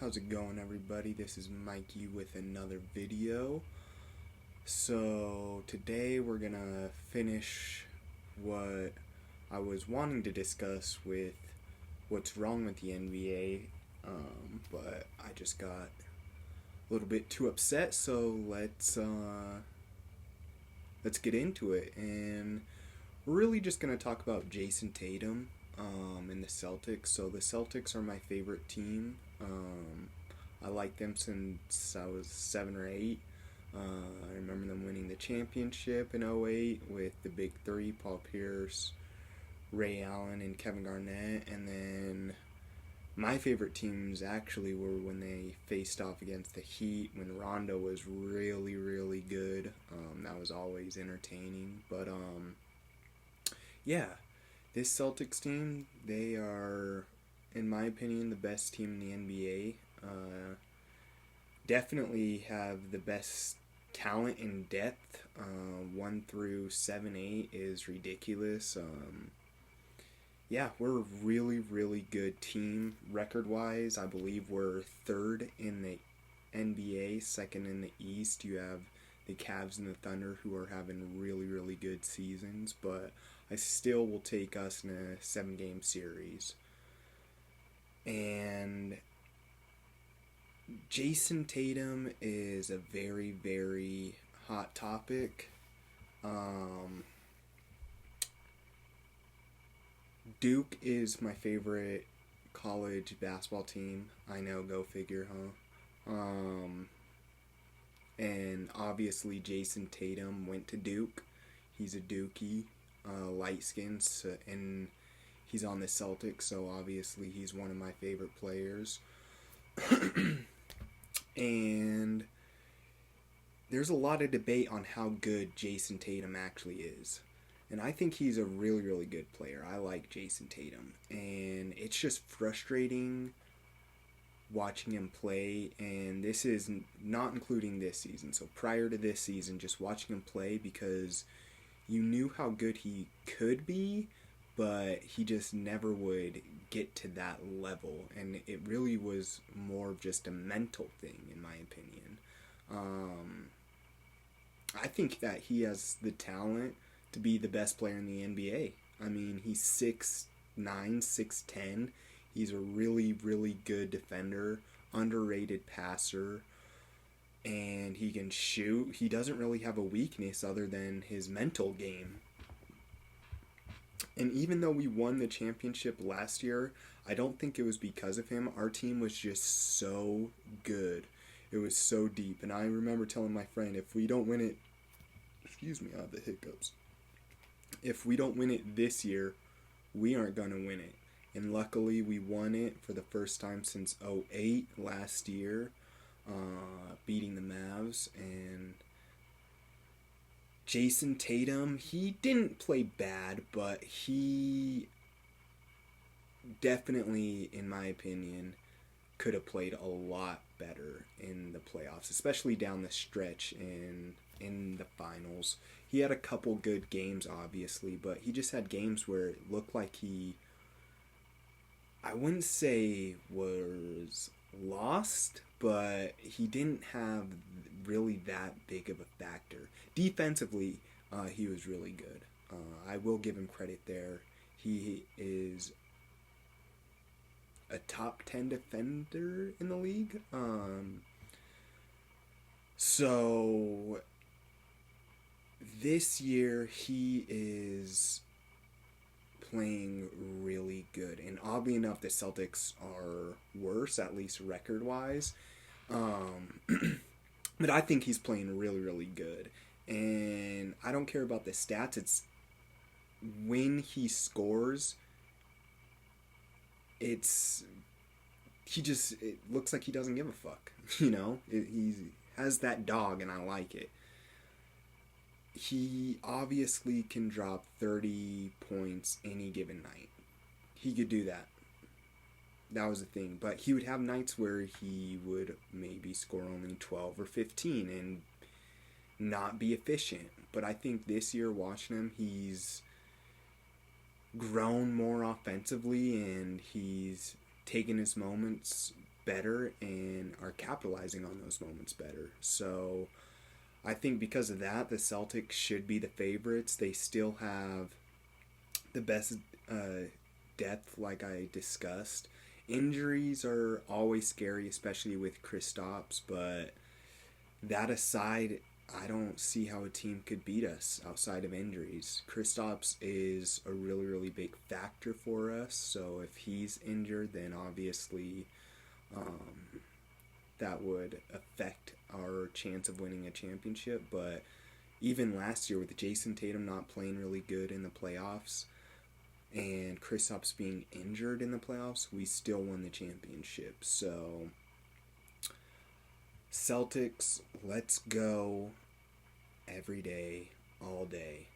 How's it going, everybody? This is Mikey with another video. So today we're gonna finish what I was wanting to discuss with what's wrong with the NBA, but I just got a little bit too upset. So let's get into it, and we're really just gonna talk about Jayson Tatum, and the Celtics. So the Celtics are my favorite team. I like them since I was 7 or 8. I remember them winning the championship in '08 with the big three: Paul Pierce, Ray Allen, and Kevin Garnett. And then my favorite teams actually were when they faced off against the Heat when Rondo was really, really good. That was always entertaining. But yeah, this Celtics team, they are, in my opinion, the best team in the NBA. Definitely have the best talent and depth. 1 through 7, 8 is ridiculous. Yeah, we're a really, really good team. Record wise, I believe we're third in the NBA, second in the East. You have the Cavs and the Thunder who are having really, really good seasons, but I still will take us in a 7-game series. And Jayson Tatum is a very, very hot topic. Duke is my favorite college basketball team. I know, go figure, huh? And obviously Jayson Tatum went to Duke. He's a Dookie, light skinned, and he's on the Celtics, so obviously he's one of my favorite players. And there's a lot of debate on how good Jayson Tatum actually is. And I think he's a really, really good player. I like Jayson Tatum. And it's just frustrating watching him play. And this is not including this season. So prior to this season, just watching him play, because you knew how good he could be, but he just never would get to that level. And it really was more of just a mental thing, in my opinion. I think that he has the talent to be the best player in the NBA. I mean, he's 6'9", 6'10". He's a really, really good defender, underrated passer, and he can shoot. He doesn't really have a weakness other than his mental game. And even though we won the championship last year, I don't think it was because of him. Our team was just so good. It was so deep. And I remember telling my friend, if we don't win it, excuse me, I have the hiccups. If we don't win it this year, we aren't going to win it. And luckily, we won it for the first time since '08 last year, beating the Mavs. And Jayson Tatum, he didn't play bad, but he definitely, in my opinion, could have played a lot better in the playoffs, especially down the stretch and in the finals. He had a couple good games, obviously, but he just had games where it looked like he, I wouldn't say was lost, but he didn't have really that big of a factor. Defensively, he was really good. I will give him credit there. He is a top 10 defender in the league. So this year he is playing really good, and oddly enough, the Celtics are worse, at least record wise. But I think he's playing really, really good, and I don't care about the stats. It's when he scores, it looks like he doesn't give a fuck. He has that dog, and I like it. He obviously can drop 30 points any given night. He could do that. That was the thing. But he would have nights where he would maybe score only 12 or 15 and not be efficient. But I think this year, watching him, he's grown more offensively, and he's taken his moments better and are capitalizing on those moments better. So I think because of that, the Celtics should be the favorites. They still have the best depth, like I discussed. Injuries are always scary, especially with Kristaps, but that aside, I don't see how a team could beat us outside of injuries. Kristaps is a really, really big factor for us, so if he's injured, then obviously um, that would affect our chance of winning a championship. But even last year, with Jayson Tatum not playing really good in the playoffs and Kristaps being injured in the playoffs, we still won the championship. So, Celtics, let's go every day, all day.